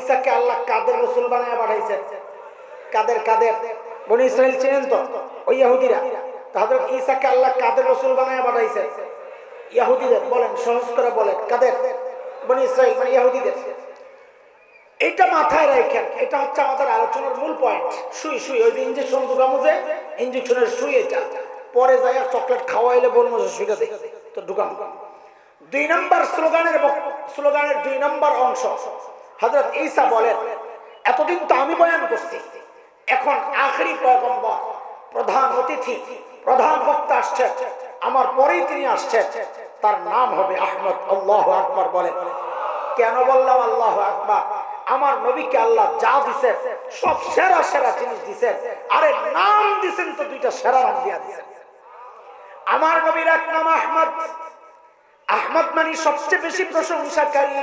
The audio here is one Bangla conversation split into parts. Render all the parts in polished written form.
ঈসাকে আল্লাহ কাদের রাসূল বানায় পাঠাইছেন? কাদের কাদের বনি ইসরাইল চিনেন তো? ওই ইহুদিরা। তো হযরত ঈসাকে আল্লাহ কাদের রাসূল বানায় পাঠাইছেন? ইহুদিদের। বলেন, সহজ করে বলেন, কাদের? বনি ইসরাইল মানে ইহুদিদের। এটা মাথায় রাখেন, এটা হচ্ছে আমাদের আলোচনার মূল পয়েন্ট। সুই সুই ওই যে ইনজেকশন ঢুকামো, যে ইনজেকশনের সুই এটা, পরে যায় চকলেট খাওয়াইলে বলবো যে সুইটা দে, তো ঢুকামো। 2 নম্বর স্লোগানের 2 নম্বর অংশ, হযরত ঈসা বলেন, এতদিন তো আমি বয়ান করছি, এখন আখেরি পয়গম্বর, প্রধান অতিথি, প্রধান বক্তা আসছে, আমার পরেই তিনি আসছেন, তার নাম হবে আহমদ। আল্লাহু আকবার বলেন। কেন বললাম আল্লাহু আকবার? আমার নবীকে আল্লাহ যা দিছেন সব সেরা সেরা জিনিস দিছেন, আরে নাম দিছেন তো 2টা সেরা নাম দিয়া দিছেন। আমার নবীর এক নাম আহমদ। আহমদ মানে সবচেয়ে বেশি প্রশংসাকারী।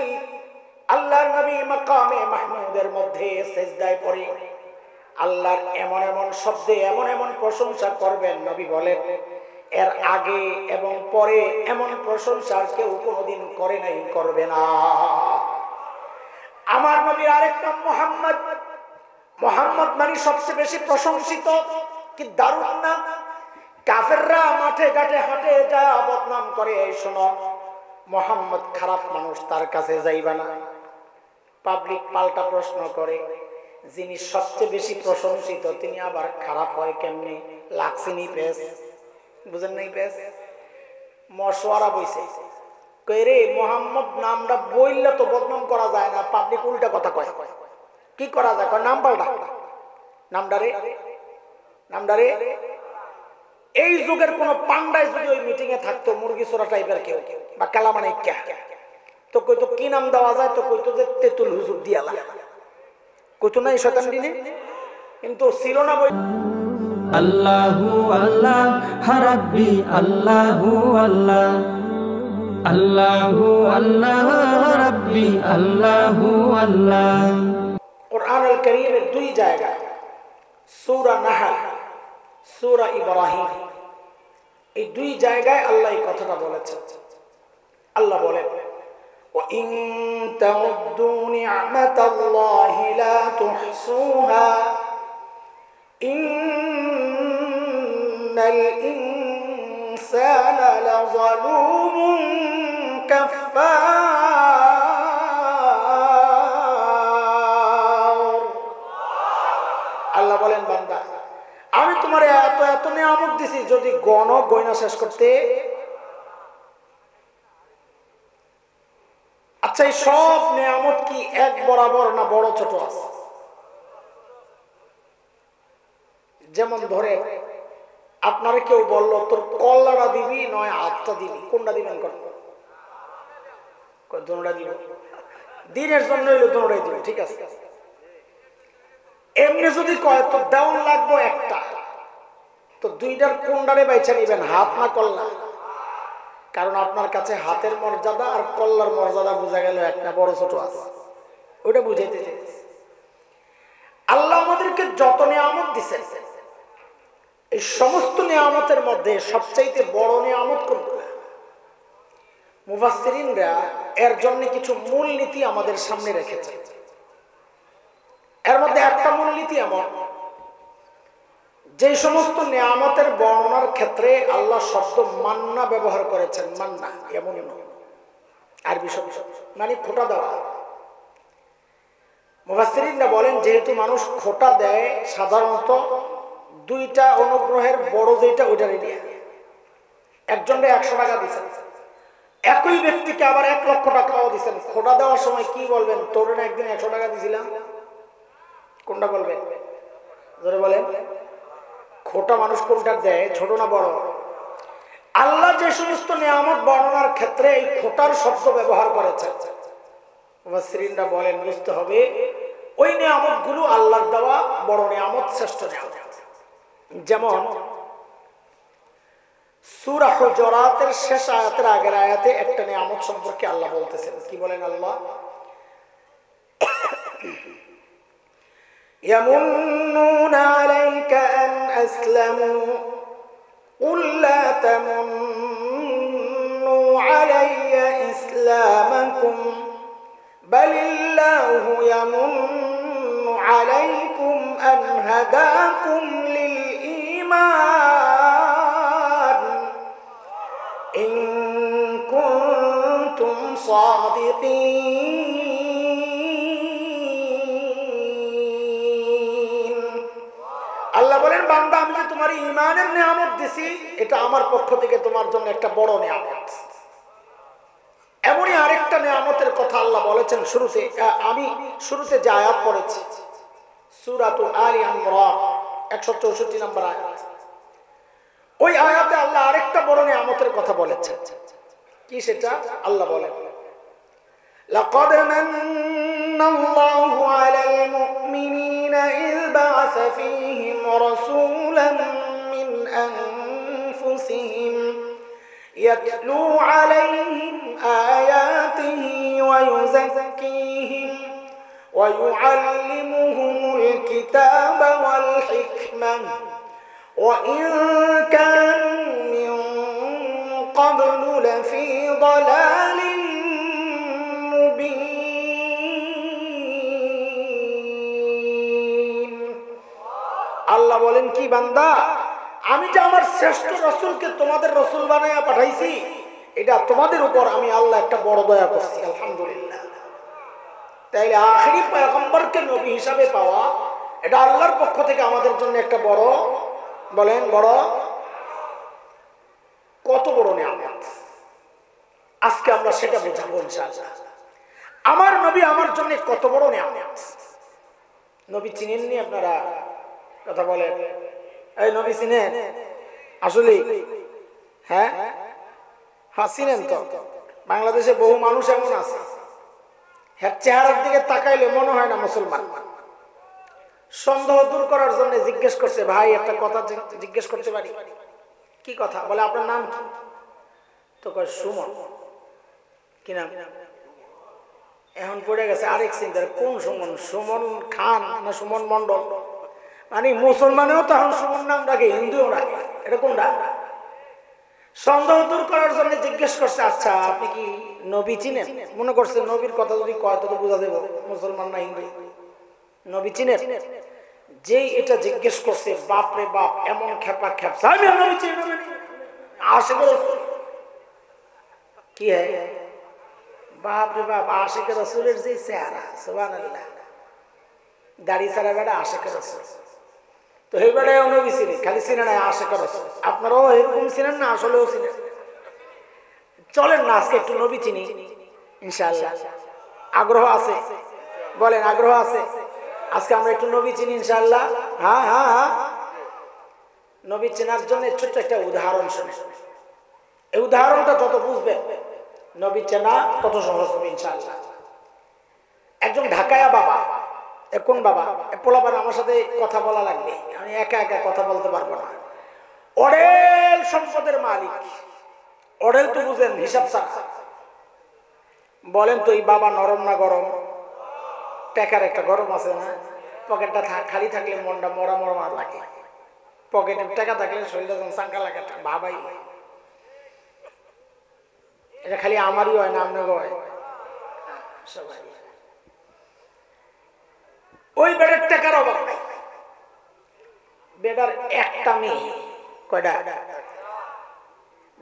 আল্লাহর নবী মাকামে মাহমুদের মধ্যে সিজদায় পড়ে আল্লাহর এমন এমন শব্দে এমন এমন প্রশংসা করবেন, নবী বলেন এর আগে এবং পরে এমন প্রশংসা কেউ কোনোদিন করে নাই, করবে না। আমার নবীর আরেক নাম মুহাম্মদ। মুহাম্মদ মানে সবচেয়ে বেশি প্রশংসিত। কি দারুণ না! কাফেররা মাঠে ঘাটে হাঁটে যা বদনাম করে, এই শোনো মুহাম্মদ খারাপ মানুষ, তার কাছে যাইবা না। পাবলিক পাল্টা প্রশ্ন করে, যিনি সবচেয়ে বেশি প্রশংসিত তিনি আবার খারাপ হয় কেমনে? লাগছেনি পেস, বুঝেন নাই? পেস মশওয়ারা বইছে, কই রে মুহাম্মদ নামটা বইলে তো বদনাম করা যায় না, পাবলিক উল্টা কথা কয়, কি করা যায়? কয় নাম পাল্টা, নামডারে। এই যুগের কোন পান্ডায় যদি ওই মিটিং এ থাকতো, মুরগি চোরা টাইপের কেউ বা কালামানিকা, তো কইতো কি নাম দেওয়া যায়, তো কইতো যে তেতুল হুজুর দিয়ালা, কইতো না এই শয়তান দিনে, কিন্তু ছিল না বই। আল্লাহু আল্লাহ রাব্বি আল্লাহু আল্লাহ, আল্লাহু আল্লাহ রাব্বি আল্লাহু আল্লাহ। কুরআনুল কারীমের 2 জায়গা, সূরা নাহল, সূরা ইব্রাহিম, এই 2 জায়গায় আল্লাহ এই কথাটা বলেছেন। আল্লাহ বলেন, ওয়া ইন তাউদ্দু নি'মাতাল্লাহি লা তুহসুহা ইন্নাল ইনসানা লাযালুমুন কাফফার। আল্লাহ বলেন, বান্দা আমি তোমার এত এত নিয়ামত দিছি, যদি গয়না শেষ করতে। আচ্ছা, এই সব নিয়ামত কি এক বরাবর না বড় ছোট আছে? যেমন ধরে আপনারা কেউ বললো তোর কল্লাটা দিবি নয় হাতটা দিবি, কোনটা দিবেন? দুটোটা দিবেন, দিনের জন্য হইলো দুটোটাই দিবেন, ঠিক আছে। এমনি যদি কয় তো দেওয়ান লাগবো একটা, তো 2টার কোনটারে বাইছা নিবেন, হাত না কল্লা? কারণ আপনার কাছে হাতের মর্যাদা আর কল্লার মর্যাদা বোঝা গেল একটা বড় ছোট আছে, ওটা বুঝাইতে চাইছে। আল্লাহ আমাদেরকে যত নিয়ামত দিছে, এই সমস্ত নিয়ামতের মধ্যে সবচাইতে বড় নিয়ামত কোনটা? মুফাসসিরিনরা এর জন্য কিছু মূলনীতি আমাদের সামনে রেখেছে। এর মধ্যে একটা মূলনীতি এমন, যে সমস্ত নিয়ামতের বর্ণনার ক্ষেত্রে আল্লাহ শব্দ মান্না ব্যবহার করেছেন, মান্না এমন আরবি শব্দ মানে খোঁটা দেওয়া। মুফাসসিরিনরা বলেন, যেহেতু মানুষ খোঁটা দেয় সাধারণত 2টা অনুগ্রহের বড় যেটা ওইটারই নিয়ে, একজনকে 100 টাকা দিচ্ছেন, একই ব্যক্তিকে আবার 1 লক্ষ টাকাও দিচ্ছেন, খোঁটা দেওয়ার সময় কি বলবেন? তোর না একদিন 100 টাকা দিছিলাম, কোনটা বলবেন? জোরে বলেন। খোঁটা মানুষ কোনটা দেয়, ছোট না বড়? আল্লাহ যে সমস্ত নিয়ামত বর্ণনার ক্ষেত্রে এই খোঁটার শব্দ ব্যবহার করেছেন, মুফাসসিরিনরা বলেন বুঝতে হবে ওই নিয়ামত গুলো আল্লাহর দেওয়া বড় নিয়ামত, শ্রেষ্ঠ নিয়ামত। যেমন সূরা হুজুরাতের শেষ আয়াতের আগের আয়াতে একটা নিয়ামত সম্পর্কে আল্লাহ বলতেছেন, কি বলেন আল্লাহ? ইয়ামুন্নুনা আলাইকা আন আসলামু কুল লা তামুন্নু আলাইয়া ইসলামাকুম বালিল্লাহু ইয়ামুন্নু عليكم أن هداكم للإيمان إن كنتم صادقين আল্লাহ বলেন বান্দা আমি যে তোমার ঈমানের নিয়ামত দিছি এটা আমার পক্ষ থেকে তোমার জন্য একটা বড় নিয়ামত এমনই আরেকটা নিয়ামতের কথা আল্লাহ বলেছেন শুরুতে আমি শুরুতে যে আয়াত পড়েছি সূরাতুল আলি ইমরান 164 নম্বর আয়াত ওই আয়াতে আল্লাহ আরেকটা বড় নিয়ামতের কথা বলেছেন কি সেটা আল্লাহ বলেন লাকাদ মান্নাল্লাহু আলাল মুমিনিনা ইয বা'আসা ফীহিম রাসূলান মিন আনফুসিহিম يتلو عليهم آياته ويزكيهم ويعلمهم الكتاب والحكمة وإن كانوا من قبل لفي ضلال مبين الله বলেন কি বান্দা আমি যে আমার শ্রেষ্ঠ রাসূলকে তোমাদের রাসূল বানায়া পাঠাইছি এটা তোমাদের উপর আমি আল্লাহ একটা বড় দয়া করছি আলহামদুলিল্লাহ তাইলে আখেরি পয়গম্বরকে নবী হিসাবে পাওয়া এটা আল্লাহর পক্ষ থেকে আমাদের জন্য একটা বড় বলেন বড় কত বড় নিয়ামত আজকে আমরা সেটা বুঝাবো ইনশাআল্লাহ আমার নবী আমার জন্য কত বড় নিয়ামত নবী চিনেননি আপনারা কথা বলেন এই নবী চিনেন আসলে হ্যাঁ হ্যাঁ চিনেন তো বাংলাদেশে বহু মানুষ এমন আছে হ্যাঁ চেহারার দিকে তাকাইলে মনে হয় না মুসলমান সন্দেহ দূর করার জন্য জিজ্ঞেস করছে ভাই একটা কথা জিজ্ঞেস করতে পারি কি কথা বলে আপনার নাম কি তো কয় সুমন কি নাম এখন পড়ে গেছে আরেক চিন্তার কোন সুমন সুমন খান না সুমন মন্ডল মানে মুসলমানেও তখন সুমন নাম রাখে হিন্দুও রাখে এটা কোনটা সন্দেহ দূর করার জন্য জিজ্ঞেস করছে আচ্ছা আপনি কি নবী চিনেন মনে করছে নবীর কথা যদি কয় তো বোঝা দেব মুসলমান না হিন্দু নবী চিনেন যেই এটা জিজ্ঞেস করছে বাপ রে বাপ এমন খেপা খেপসা আমি নবী চিনি আশিক রাসূল কি বাপ রে বাপ আশিক রাসূলের যে চেহারা সুবহানাল্লাহ দাড়ি ছাড়া বেটা আশিক রাসূল তো এই বেটায় নবী চিনি খালি চিনে না আশিক রাসূল আপনারাও এরকম চিনেন না আসলেও চিনেন চলেন না আজকে একটু নবী চিনি ইনশাআল্লাহ আগ্রহ আছে বলেন আগ্রহ আছে আজকে আমরা একটু নবী চিনি ইনশাআল্লাহ হ্যাঁ হ্যাঁ হ্যাঁ নবী চেনার জন্য ছোট্ট একটা উদাহরণ শুনে এই উদাহরণটা যত বুঝবেন নবী চেনা তত সহজ হবে ইনশাআল্লাহ একজন ঢাকায়া বাবা কোন বাবা পোলাপান আমার সাথে কথা বলা লাগবে আমি একা একা কথা বলতে পারবো না অডেল সম্পদের মালিক অডেল তো বুঝেন হিসাব ছাড়া বলেন তো এই বাবা নরম না গরম টাকার একটা গরম আছে না পকেটটা খালি থাকলে মনটা মরা মরা লাগে পকেটে টাকা থাকলে শরীরটা যখন চাঙ্কা লাগে বাবাই এটা খালি আমারই হয় না আপনাকে হয় সবাই ওই বেটার টাকার অভাব নাই বেটার একটা মেয়ে কয়টা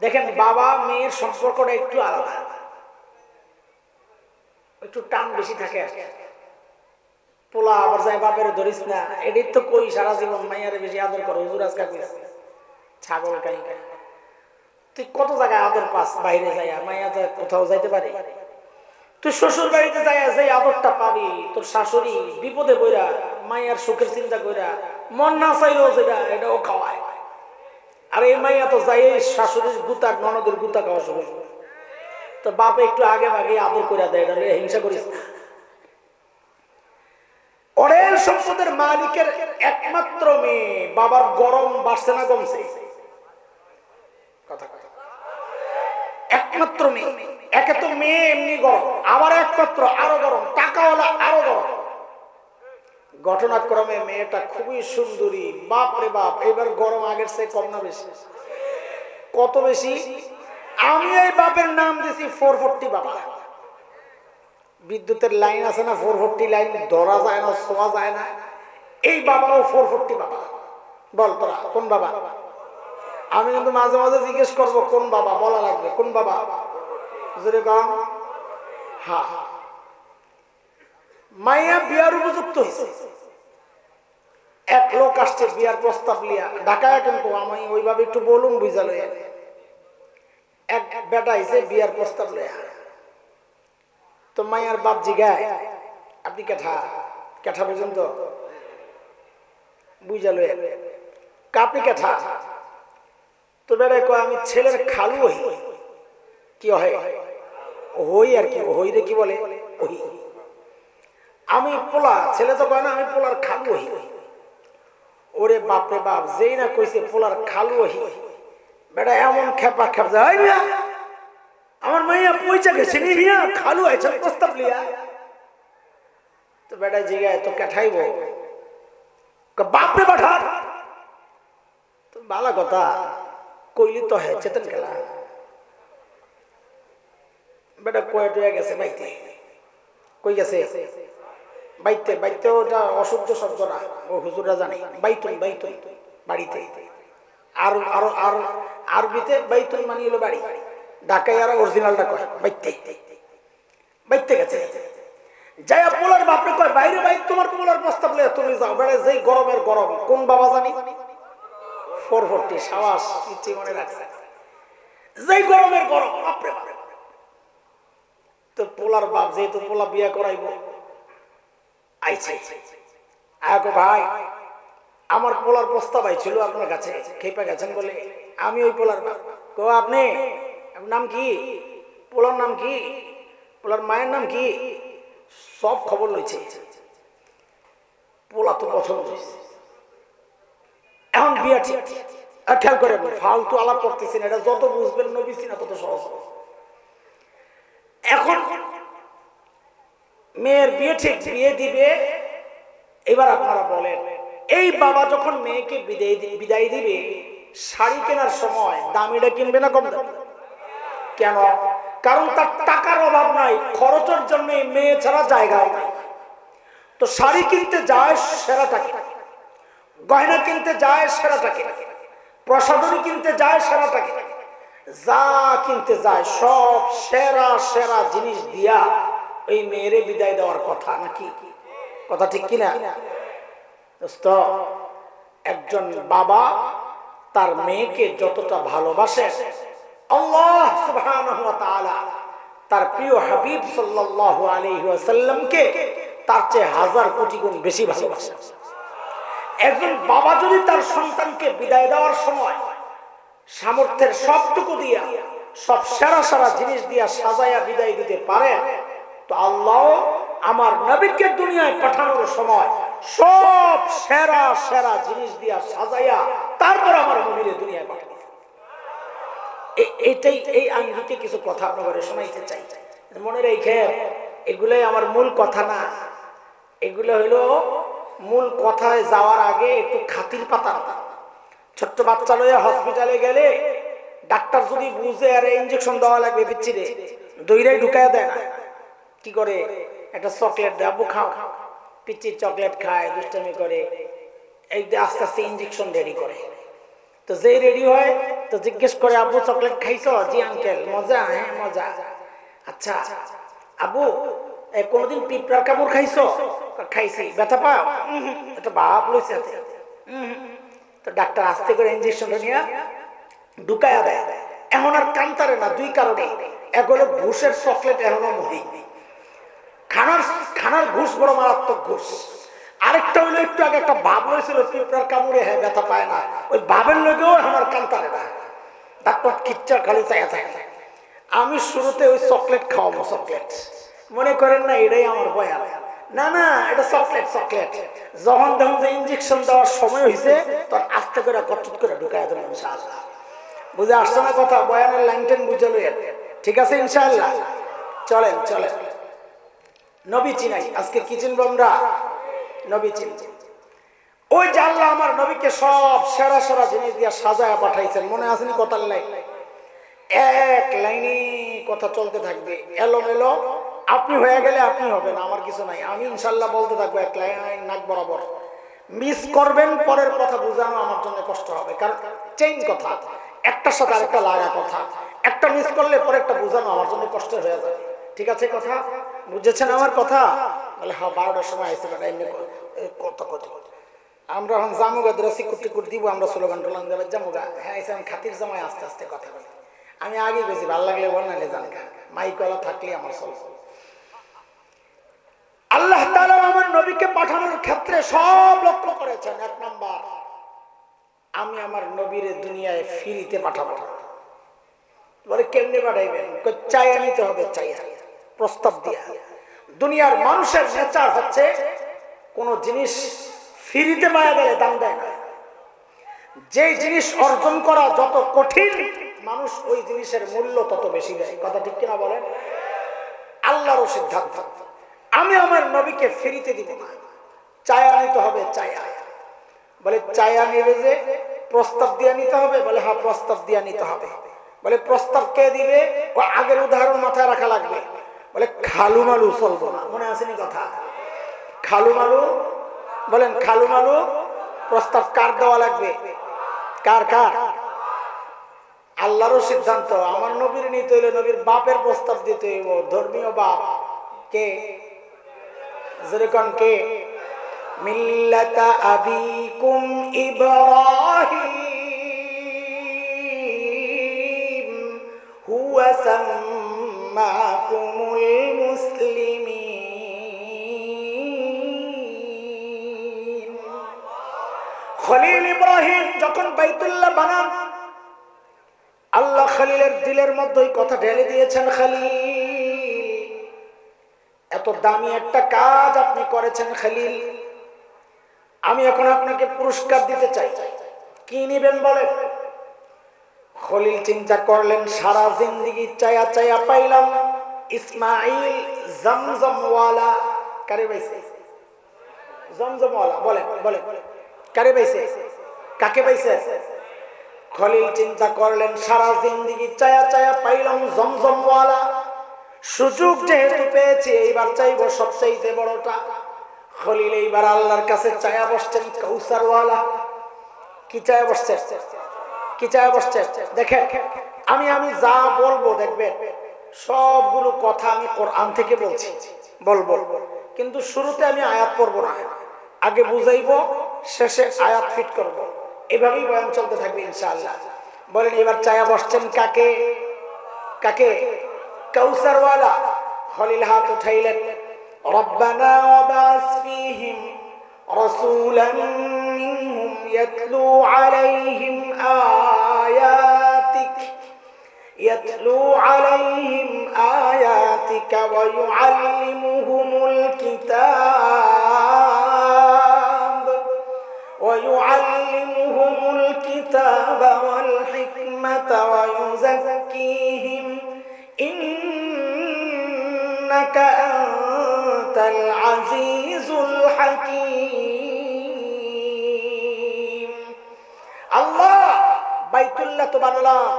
দেখেন বাবা মেয়ের সম্পর্কটা একটু আলাদা একটু টান বেশি থাকে পোলা আবার যায় বাপের ধরিস না এটাই তো কই সারা জীবন মাইয়ারে বেশি আদর করো হুজুর আজকে ছাগল কাই তুই কত জায়গায় আদর পাস বাইরে যাইয়া মাইয়া কোথাও যাইতে পারে তুই শ্বশুর বাড়িতে যাইয়া যে আদরটা পাবি তোর শাশুড়ি বিপদে বইরা মাইয়ার সুখের চিন্তা কইরা মন না চাইলেও যেটা এটাও খাওয়ায় আর এই মাইয়া তো যাই শাশুড়ির গুতা ননদের গুতা খাওয়া শুরু তো বাপে একটু আগে ভাগে আদর করে দেয় এটা হিংসা করিস না অনেক সম্পদের মালিকের একমাত্র মেয়ে বাবার গরম বাড়ছে না কমছে কথা একমাত্র মেয়ে একে তো মেয়ে এমনি গরম আবার একমাত্র আরো গরম টাকাওয়ালা আরো গরম ঘটনাক্রমে মেয়েটা খুবই সুন্দরী বাপ রে বাপ এবার গরম আগের চেয়ে কম না বেশি কত বেশি আমি এই বাপের নাম দিছি 440 বাবা বিদ্যুতের লাইন আছে না 440 লাইন ধরা যায় না ছোঁয়া যায় না এই বাবাও 440 বাবা। বল তোরা কোন বাবা? আমি কিন্তু মাঝে মাঝে জিজ্ঞেস করবো কোন বাবা, বলা লাগবে কোন বাবা। জোরে কম। হ্যাঁ, মাইয়া বিয়ার উপযুক্ত হয়েছে। এক লোক আসছে বিয়ার প্রস্তাব লিয়া, ঢাকায়, কিন্তু আমি ওইভাবে একটু বলুন বুঝালো। এক বেটা আইছে বিয়ার প্রস্তাব লিয়া, তো মাইয়ার বাপ জিগায় আপনি কেঠা কেঠা বুঝেন তো? বুঝালো আপনি কেঠা? তো বেড়ায় কয় আমি ছেলের খালু হই। কি হয়? হই আর কি, হই রে কি বলে ওই। আমি পোলা, ছেলে তো কয় না আমি পোলার খালু হই। ওরে বাপরে বাপ, যেই না কইছে পোলার খালু হই, বেটা এমন খেপা খেপ যায়, আমার মাইয়া পয়সা গেছে নি মিয়া, খালু আছে প্রস্তাব লিয়া। তো বেটা জিগায় তো কেঠাইব? বাপরে বাঠার। তো ভালো কথা কইলি তো হ্যাঁ চেতন খেলা। বেটা কয়ে টয়ে গেছে বাইতে। কই গেছে? বাইতে। বাইতে ওটা অশুদ্ধ শব্দ না, ও হুজুরা জানে। বাইতুন, বাইতুন বাড়িতে। আর আরো আর আরবিতে বাইতুন মানে হলো বাড়ি। ঢাকায় আর অরিজিনালটা কয় বাইতে। বাইতে গেছে, যাই পোলার বাপরে কয় বাইরে ভাই তোমার পোলার প্রস্তাব লয়ে তুমি যাও। বেড়ে যেই গরমের গরম, কোন বাবা জানি 440 সাবাস, ইচ্ছে মনে রাখছে। যেই গরমের গরম বাপরে বাপরে। তো পোলার বাপ যেহেতু পোলা বিয়া করাইব আইছে, আগো ভাই আমার পোলার প্রস্তাব আইছিল আপনার কাছে, খেপে গেছেন বলে। আমি ওই পোলার বাপ। কো আপনি, আপনার নাম কি? পোলার নাম কি? পোলার মায়ের নাম কি? সব খবর লইছে। পোলা তো পছন্দ হয়েছে, এখন বিয়া ঠিক। আর খেয়াল করে ফালতু আলাপ করতেছেন, এটা যত বুঝবেন নবী সিনা তত সহজ। এখন মেয়ের বিয়ে ঠিক, বিয়ে দিবে। এবার আপনারা বলেন, এই বাবা যখন মেয়েকে বিদায় দিবে, শাড়ি কেনার সময় দামিটা কিনবে না কম দামি? কেন? কারণ তার টাকার অভাব নাই, খরচের জন্য মেয়ে ছাড়া জায়গা নাই। তো শাড়ি কিনতে যায় সেরাটাকে, গয়না কিনতে যায় সেরাটাকে, প্রসাধনী কিনতে যায় সেরাটাকে, যা কিনতে যায় সব সেরা সেরা জিনিস দিয়া ওই মেয়েরে বিদায় দেওয়ার কথা, নাকি? কথা ঠিক কিনা? দোস্ত, একজন বাবা তার মেয়েকে যতটা ভালোবাসে, আল্লাহ সুবহানাহু ওয়া তাআলা তার প্রিয় হাবিব সাল্লাল্লাহু আলাইহি ওয়াসাল্লামকে তার চেয়ে হাজার কোটি গুণ বেশি ভালোবাসে। একজন বাবা যদি তার সন্তানকে বিদায় দেওয়ার সময় সামর্থ্যের সবটুকু দিয়া, সব সেরা সেরা জিনিস দিয়া সাজায়া বিদায় দিতে পারে, তো আল্লাহ আমার নবীকে দুনিয়ায় পাঠানোর সময় সব সেরা সেরা জিনিস দিয়া সাজায়া তারপর আমার নবীরে দুনিয়ায় পাঠাবে। এইটাই, এই আঙ্গিকে কিছু কথা আপনাদের শোনাইতে চাই। মনে রেখেন, এগুলাই আমার মূল কথা না। এগুলো হলো মূল কথায় যাওয়ার আগে একটু খাতির পাতা। ছোট্ট বাচ্চা লইয়া হসপিটালে গেলে ডাক্তার যদি বুঝে আর ইঞ্জেকশন দেওয়া লাগবে বিচ্ছিরে, দইরাই ঢুকায় দেয় না। কি করে? একটা চকলেট দেয়, আব্বু খাও। পিচ্ছির চকলেট খায়, দুষ্টামি করে, এই আস্তে আস্তে ইঞ্জেকশন রেডি করে। তো যেই রেডি হয় তো জিজ্ঞেস করে, আব্বু চকলেট খাইছো? জি আঙ্কেল। মজা? হ্যাঁ মজা। আচ্ছা আব্বু কোনদিন পিঁপড়ার কামড় খাইছো? খাইছি। ব্যথা পাও? এটা বাপ লইছে। তো ডাক্তার আস্তে করে ইঞ্জেকশনটা নিয়ে ঢুকায়া দেয়। এখন আর কান্তারে না, দুই কারণে। এক হলো ঘুষের চকলেট এখনো মনে, খানার ঘুষ বড় মারাত্মক ঘুষ। আরেকটা হইলো একটু আগে একটা ভাব হয়েছিল পিঁপড়ার কামড়ে হ্যাঁ ব্যথা পায় না, ওই ভাবের লোকেও আমার কান্তারে না। ডাক্তার কিচ্ছা খালি চাই। আমি শুরুতে ওই চকলেট খাওয়াবো, চকলেট মনে করেন না এটাই আমার বয়ান। না না, এটা চকলেট। চকলেট যখন দেখুন যে ইঞ্জেকশন দেওয়ার সময় হয়েছে, তখন আস্তে করে কটুট করে ঢুকাই দেবেন ইনশাআল্লাহ। বুঝে আসছে না কথা? বয়ানের লাইন টেন বুঝে লইয়েন, ঠিক আছে ইনশাআল্লাহ। চলেন চলেন, নবী চিনাই। আজকে কি চিনবো আমরা? নবী চিনব। ওই যে আল্লাহ আমার নবীকে সব সেরা সেরা জিনিস দিয়া সাজায়া পাঠাইছেন, মনে আসেনি? কথার লাইন এক লাইনে কথা চলতে থাকবে, এলোমেলো। আপনি হয়ে গেলে আপনি হবেন, আমার কিছু নাই। আমি ইনশাল্লাহ বলতে থাকবো এক লাইন নাক বরাবর। মিস করবেন, পরের কথা বোঝানো আমার জন্য কষ্ট হবে, কারণ চেঞ্জ কথা, একটার সাথে আরেকটা লাগা কথা, একটা মিস করলে পরেরটা বোঝানো আমার জন্য কষ্ট হয়ে যাবে। ঠিক আছে কথা বুঝেছেন আমার কথা? বলে হ্যাঁ 12টার সময় এসে কত কত আমরা এখন জামুগা দ্রাসি কুটি কুটি দিব, আমরা স্লোগান টোলান দেবে জামুগা। হ্যাঁ এসে আমি খাতির জামাই আস্তে আস্তে কথা বলি, আমি আগে গেছি, ভালো লাগলে বল নাহলে জানগা, মাইকওয়ালা থাকলে আমার চল। আল্লাহ তাআলা আমার নবীকে পাঠানোর ক্ষেত্রে সব লক্ষ্য করেছেন। এক নাম্বার, আমি আমার নবীর দুনিয়ায় ফ্রিতে পাঠাবো। বলে কেমনে পাঠাইবেন? চাইয়া নিতে হবে, চাইয়া, প্রস্তাব দিয়া। দুনিয়ার মানুষের নেচার হচ্ছে কোন জিনিস ফ্রিতে পাওয়া গেলে দাম দেয় না। যে জিনিস অর্জন করা যত কঠিন, মানুষ ওই জিনিসের মূল্য তত বেশি দেয়। কথা ঠিক কিনা বলেন? আল্লাহরও সিদ্ধান্ত, আমি আমার নবীকে ফ্রিতে দিব না, চায়া নিতে হবে, চায়া। বলে চায়া নেবে যে প্রস্তাব দিয়ে নিতে হবে? বলে হ্যাঁ প্রস্তাব দিয়ে নিতে হবে। বলে প্রস্তাব কে দিবে? ও আগের উদাহরণ মাথায় রাখা লাগবে। বলে খালু মালু চলবো না, মনে আসেনি কথা? খালু মালু, বলেন খালু মালু প্রস্তাব কার দেওয়া লাগবে? কার কার? আল্লাহরও সিদ্ধান্ত, আমার নবীর নিতে হইলে নবীর বাপের প্রস্তাব দিতে হইব। ধর্মীয় বাপ কে? যেরকম কে? মিল্লাতা আবিকুম ইব্রাহিম হুয়া সাম্মাকুমুল মুসলিমিন। খলিল ইব্রাহিম যখন বাইতুল্লাহ বানান, আল্লাহ খলিলের দিলের মধ্যে এই কথা ঢেলে দিয়েছেন, খলিল এত দামি একটা কাজ আপনি করেছেন খলিল, আমি এখন আপনাকে পুরস্কার দিতে চাই। কি নিবেন বলেন? খলিল চিন্তা করলেন, সারা জিন্দেগি চায়া চায়া পাইলাম ইসমাইল জমজমওয়ালা। কারে পাইছে? জমজমওয়ালা। বলেন বলেন, কারে পাইছে? কাকে পাইছে? খলিল চিন্তা করলেন, সারা জিন্দেগি চায়া চায়া পাইলাম জমজমওয়ালা, সুযোগ যেহেতু পেয়েছি এইবার চাইবো সবচাইতে বড়টা। খলিল এইবার আল্লাহর কাছে চায়া বসছেন কাউসারওয়ালা। কি চায়া বসছে? কি চায়া বসছে? দেখেন আমি যা বলবো দেখবেন সবগুলো কথা আমি কোরআন থেকে বলছি, বলবো, কিন্তু শুরুতে আমি আয়াত পড়বো না, আগে বুঝাইবো, শেষে আয়াত ফিট করবো। এভাবেই বয়ান চলতে থাকবে ইনশাআল্লাহ। বলেন এবার চায়া বসছেন কাকে? কাকে? কাউসারওয়ালা। খলিল হাত উঠাইলেন, রব্বানা ওয়াবাস ফীহিম রাসূলান মিনহুম ইয়াতলু আলাইহিম আয়াতিকা ওয়া ইউআল্লিমুহুমুল কিতাবা ওয়াল হিকমাতা ওয়া ইউযাক্কিহিম ইন্নাকা আনতাল আজিজুল হাকীম। আল্লাহ বাইতুল্লাহ তো বানালাম,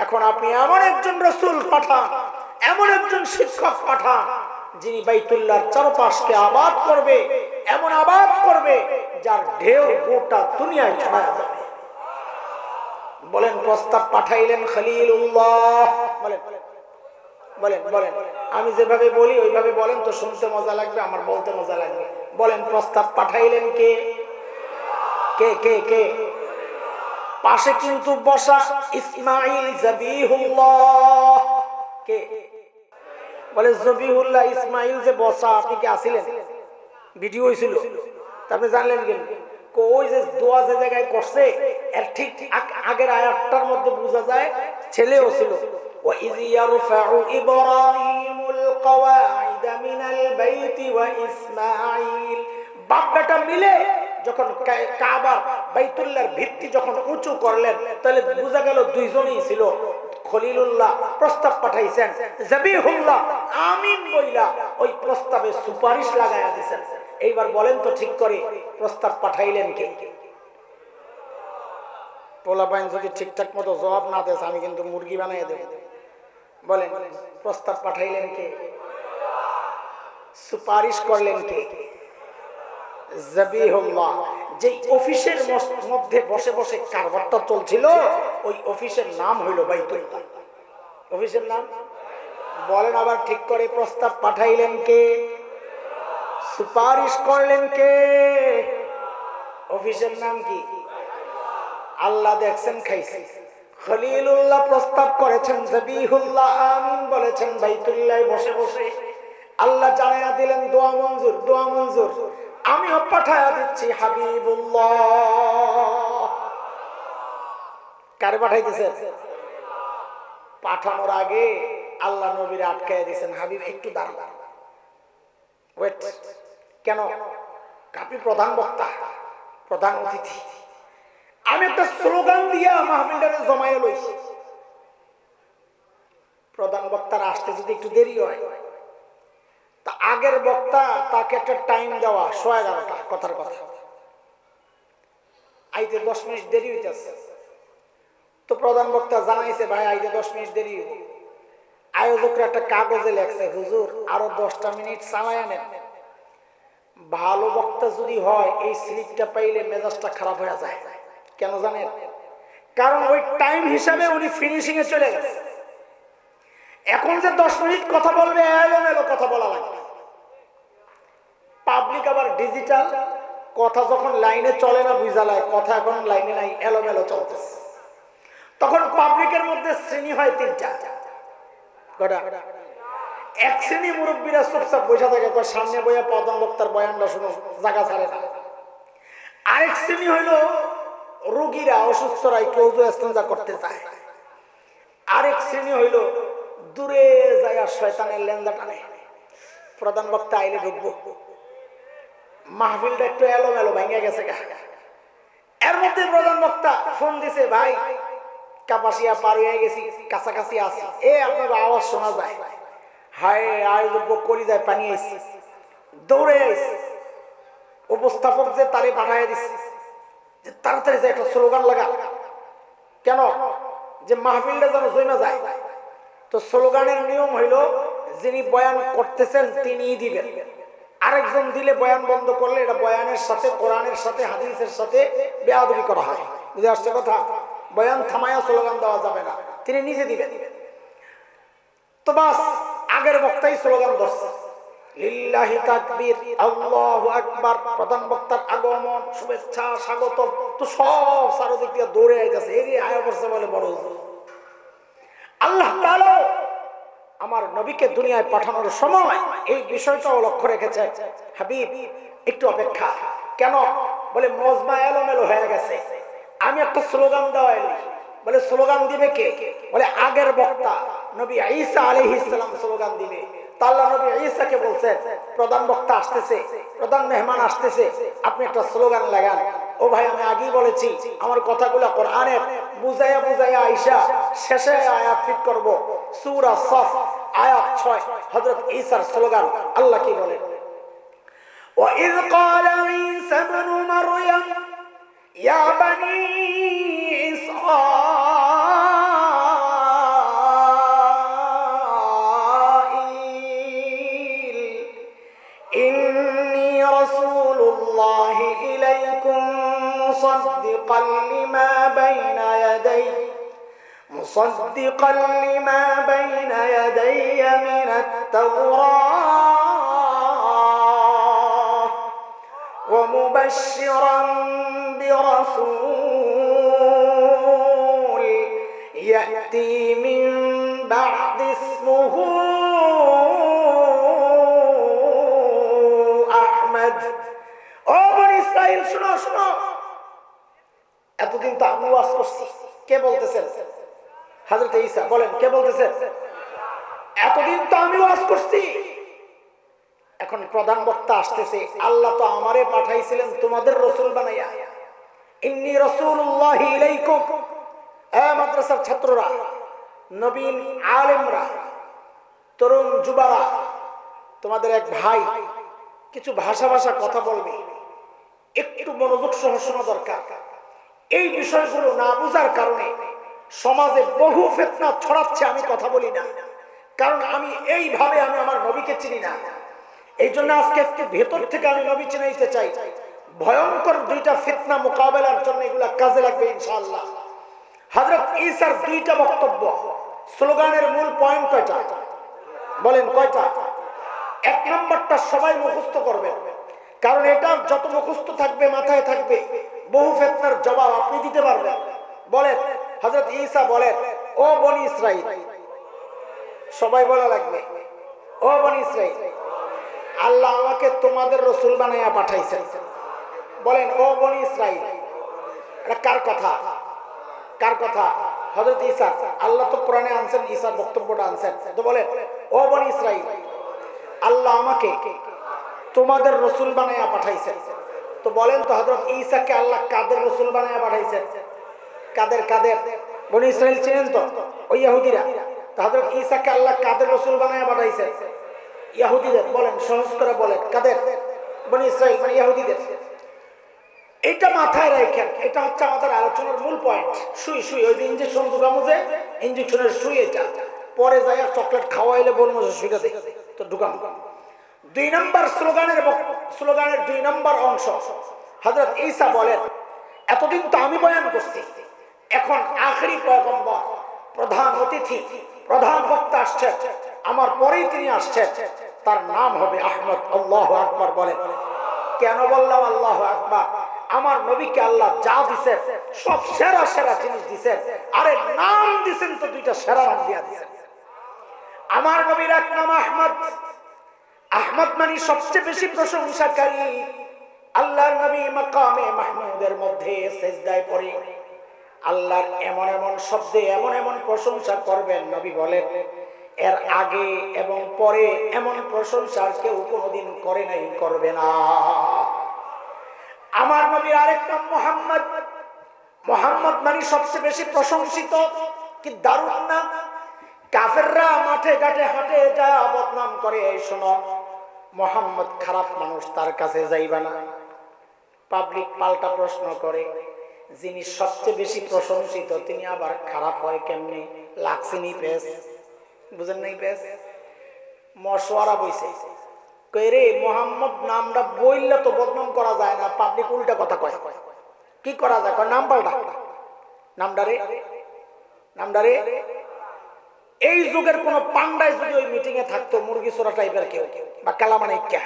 এখন আপনি এমন একজন রাসূল পাঠান, এমন একজন শিক্ষক পাঠান যিনি বাইতুল্লাহর চারপাশকে আবাদ করবে, এমন আবাদ করবে যার ঢেউ গোটা দুনিয়ায় ছড়ায় যাবে। বলেন প্রস্তাব পাঠাইলেন খলিলুল্লাহ। বলেন বলেন বলেন, আমি যেভাবে বলি ওইভাবে বলেন তো, শুনতে মজা লাগবে, আমার বলতে মজা লাগবে। বলেন প্রস্তাব পাঠাইলেন কে? কে কে কে? পাশে কিন্তু বসা ইসমাইল জবিহুল্লাহ। কে? বলে জবিহুল্লাহ ইসমাইল যে বসা, আপনি কি আসিলেন? ভিডিও হয়েছিল, তারপরে জানলেন কেন? ওই যে দোয়া যে জায়গায় করছে এর ঠিক আগের আয়াতটার মধ্যে বোঝা যায় ছেলেও ছিল। وَإِذْ يَرْفَعُ إِبْرَاهِيمُ الْقَوَاعِدَ مِنَ الْبَيْتِ وَإِسْمَاعِيلُ, বাপ বেটা মিলে যখন কাবার বাইতুল্লাহর ভিত্তি যখন উঁচু করলেন, তাহলে বোঝা গেল দুইজনই ছিল। খলিলুল্লাহ প্রস্তাব পাঠাইছেন, জবিহুল্লাহ আমিন বইলা ওই প্রস্তাবে সুপারিশ লাগায়া দিয়েছেন। এইবার বলেন তো ঠিক করে প্রস্তাব পাঠাইলেন কে? পোলাপাইন যদি ঠিকঠাক মতো জবাব না দেয় আমি কিন্তু মুরগি বানাই দেব। বলেন প্রস্তাব পাঠাইলেন কে? সুপারিশ করলেন কে? জবিহুল্লাহ। যে অফিসের মধ্যে বসে বসে কারবারটা চলছিল ওই অফিসের নাম হইল বাইতুল্লাহ। অফিসের নাম বলেন আবার ঠিক করে। প্রস্তাব পাঠাইলেন কে? সুপারিশ করলেন কে? অফিসের নাম কি? আল্লাহ দেখছেন খাইছে। খলিলুল্লাহ প্রস্তাব করেছেন, জবিহুল্লাহ আমিন বলেছেন বাইতুল্লাহ বসে বসে। আল্লাহ জানায়া দিলেন দোয়া মঞ্জুর, দোয়া মঞ্জুর। আমিও পাঠায়া দিচ্ছি হাবিবুল্লাহ। কারে পাঠাইতেছে? পাঠানোর আগে আল্লাহ নবীর আটকায় দিয়েছেন, হাবিব একটু দাঁড়ান, ওয়েট। কেন? আপনি প্রধান বক্তা, প্রধান অতিথি। আমি একটা স্লোগান দিয়া মাহফিলটারে জমায়ে লইছি। প্রধান বক্তার আসতে যদি একটু দেরি হয়, তা আগের বক্তা তাকে একটা টাইম দেওয়া 11:30 কথার কথা, আইতে 10 মিনিট দেরি হইতেছে। তো প্রধান বক্তা জানাইছে ভাই আইতে 10 মিনিট দেরি হইব। আয়োজকরা একটা কাগজে লেখছে, হুজুর আরো 10টা মিনিট চালায় নেন। ভালো বক্তা যদি হয় এই স্লিপটা পাইলে মেজাজটা খারাপ হয়ে যায়। কেন জানেন? কারণ ওই টাইম হিসাবে উনি ফিনিশিং এ চলে গেছে। এখন যে 10 মিনিট কথা বলবে, এলোমেলো কথা বলা লাগবে। পাবলিক আবার ডিজিটাল, কথা যখন লাইনে চলে না বুঝালায়, কথা এখন লাইনে নাই, এলোমেলো চলতেছে। তখন পাবলিকের মধ্যে শ্রেণী হয় 3টা। এক শ্রেণী মুরব্বীরা চুপচাপ বসে থাকে, সামনে বইয়া প্রধান বক্তার বয়ানটা শুনো, জায়গা ছাড়ে না। আরেক শ্রেণী হইল রোগীরা, অসুস্থরা একটু ওযু ইস্তেঞ্জা করতে চায়। আরেক শ্রেণী হইল দূরে যায় শয়তানের লেন্দা টানে, প্রধান বক্তা আইলে ঢুকবো। মাহফিলটা একটু এলোমেলো ভেঙে গেছে। এর মধ্যে প্রধান বক্তা ফোন দিছে, ভাই কাপাসিয়া পার হয়ে গেছি, কাছাকাছি আছি, আপনার আওয়াজ শোনা যায়। হায় আয়োজক করি যায় পানি আইছে, দৌড়ে আইছে। উপস্থাপক যে তারে পাঠাইয়া দিচ্ছে যে তাড়াতাড়ি যে একটা স্লোগান লাগা। কেন? যে মাহফিলটা যেন জমে যায়। তো স্লোগানের নিয়ম হইল যিনি বয়ান করতেছেন তিনিই দিবেন, আরেকজন দিলে বয়ান বন্ধ করলে এটা বয়ানের সাথে, কোরআনের সাথে, হাদিসের সাথে বেয়াদবি করা হয়। বুঝে আসছে কথা? বয়ান থামায়া স্লোগান দেওয়া যাবে না, তিনি নিজে দিবেন। তো বাস আগের বক্তাই স্লোগান ধরছে, লিল্লাহি তাকবীর, আল্লাহু আকবার। প্রধান বক্তার আগমন, শুভেচ্ছা, স্বাগত। তো সব চারদিক দিয়ে দৌড়ে আইতেছে, এই আয়া পড়ছে বলে বড় হুজুর। আল্লাহ তাআলা আমার নবীকে দুনিয়ায় পাঠানোর সময় এই বিষয়টাও লক্ষ্য রেখেছে, হাবিব একটু অপেক্ষা। কেন? বলে মজমা এলোমেলো হয়ে গেছে, আমি একটা স্লোগান দেওয়াই। বলে স্লোগান দিবে কে? বলে আগের বক্তা নবী ঈসা আলাইহিস সালাম স্লোগান দিবে। আল্লাহ নবী ঈসাকে বলছে, প্রধান বক্তা আসতেছে, প্রধান মেহমান আসতেছে, আপনি একটা স্লোগান লাগান। ও ভাই আমি আগেই বলেছি আমার কথাগুলো কোরআনের বুঝাইয়া বুঝাইয়া আয়েশা শেষে আয়াত ফিট করব। সূরা সফ আয়াত 6 হযরত ঈসার স্লোগান। আল্লাহ কি বলে? ওয়া ইয ক্বালা ঈসা ইবনু মারইয়াম ইয়া বানি ইসরাঈল ইন্নী রাসূলুল্লাহি ইলাইকুম মুসাদ্দিকান লিমা বাইনা ইয়াদাইহি مصدقا لما بين يدي من التوراة ومبشرا برسول يأتي من بعد اسمه أحمد। ও বনি ইসরাইল শুনো শুনো, এতদিন তো আমি ওয়াজ করছি, কে বলতেছেন? হযরত ঈসা। বলেন কে বলতেছেন? এতদিন তো আমি ওয়াজ করছি, এখন প্রধান বক্তা আসতেছে। আল্লাহ তো আমারে পাঠাইছিলেন তোমাদের রাসূল বানাইয়া, ইন্নী রাসূলুল্লাহি ইলাইকুম। মাদ্রাসার ছাত্ররা, নবীন আলেমরা, তরুণ যুবারা, তোমাদের এক ভাই কিছু ভাষা ভাষা কথা বলবে, একটু মনোযোগ সহ শোনা দরকার। এই বিষয়গুলো না বুঝার কারণে সমাজে বহু ফিতনা ছড়াচ্ছে। আমি কথা বলি না, কারণ আমি এইভাবে আমি আমার নবীকে চিনি না। এই জন্য আজকে ভেতর থেকে আমি নবী চিনাইতে চাই। ভয়ঙ্কর দুইটা ফিতনা মোকাবেলার জন্য এগুলা কাজে লাগবে ইনশাআল্লাহ। হযরত ঈসার দুইটা বক্তব্য, স্লোগানের মূল পয়েন্ট কয়টা বলেন? কয়টা? এক নম্বরটা সবাই মুখস্থ করবে, কারণ এটা যত মুখস্থ থাকবে, মাথায় থাকবে, বহু ফিতনার জবাব আপনি দিতে পারবেন। বলেন, হযরত ঈসা বলেন, ও বনি ইসরাইল, সবাই বলা লাগবে, ও বনি ইসরাইল, আল্লাহ আমাকে তোমাদের রাসূল বানায়া পাঠাইছেন। বলেন, ও বনি ইসরাইল। এটা কার কথা? কার কথা? হযরত ঈসা। আল্লাহ তো কোরআনে আনছেন, ঈসার বক্তব্যটা আনছেন। তো বলেন, ও বনি ইসরাইল, আল্লাহ আমাকে তোমাদের রাসূল বানায়া পাঠাইছেন। তো বলেন তো, হযরত ঈসাকে আল্লাহ কাদের রাসূল বানায়া পাঠাইছেন? কাদের? কাদের? বনি ইসরাইল চেনেন তো, ওই ইহুদিরা। তো হযরত ঈসাকে আল্লাহ কাদের রাসূল বানায়া পাঠাইছেন? ইহুদিদের। বলেন, সহজ করে বলেন, কাদের? বনি ইসরাইল মানে ইহুদিদের। এটা মাথায় রাখেন, এটা হচ্ছে আমাদের আলোচনার মূল পয়েন্ট। সুই সুই, ওই যে ইনজেকশন ঢুকামো, যে ইনজেকশনের সুই, এটা পরে যায় চকলেট খাওয়াইলে বলবো সুইটা দেখে তো ঢুকাম। দুই নম্বর স্লোগানের 2 নম্বর অংশ, হযরত ঈসা বলেন, এতদিন তো আমি বয়ান করছি, এখন আখেরি পয়গম্বর, প্রধান অতিথি, প্রধান বক্তা আসছেন, আমার পরেই তিনি আসছেন, তার নাম হবে আহমদ। আল্লাহু আকবার বলেন। কেন বললাম আল্লাহু আকবার? আমার নবীকে আল্লাহ যা দিছেন সব সেরা সেরা জিনিস দিছেন, আরে নাম দিছেন তো দুইটা সেরা নাম দিয়া দিছেন। আমার নবীর এক নাম আহমদ। আহমদ মানে সবচেয়ে বেশি প্রশংসাকারী। আল্লাহর নবী মাকামে মাহমুদের মধ্যে সিজদায় পড়ে আল্লাহর এমন এমন শব্দে এমন এমন প্রশংসা করবেন, নবী বলেন, এর আগে এবং পরে এমন প্রশংসা কেউ কোনোদিন করে নাই, করবে না। আমার নবীর আরেক নাম মুহাম্মদ। মুহাম্মদ মানে সবচেয়ে বেশি প্রশংসিত। কি দারুণ নাম! কাফেররা মাঠে ঘাটে হাঁটে যা বদনাম করে, এই শোনো, মুহাম্মদ খারাপ মানুষ, তার কাছে যাইবা না। পাবলিক পাল্টা প্রশ্ন করে, যিনি সবচেয়ে বেশি প্রশংসিত তিনি আবার খারাপ হয় কেমনে? লাগছেনি পেস, বুঝেন নাই? পেস মশওয়ারা বইছে, কই রে মুহাম্মদ নামটা বইলে তো বদনাম করা যায় না, পাবলিক উল্টা কথা কয়, কি করা যায়? কয় নাম পাল্টা, নামডারে। এই যুগের কোন পান্ডায় যদি ওই মিটিং এ থাকতো, মুরগি চোরা টাইপের কেউ বা কালামানিকা,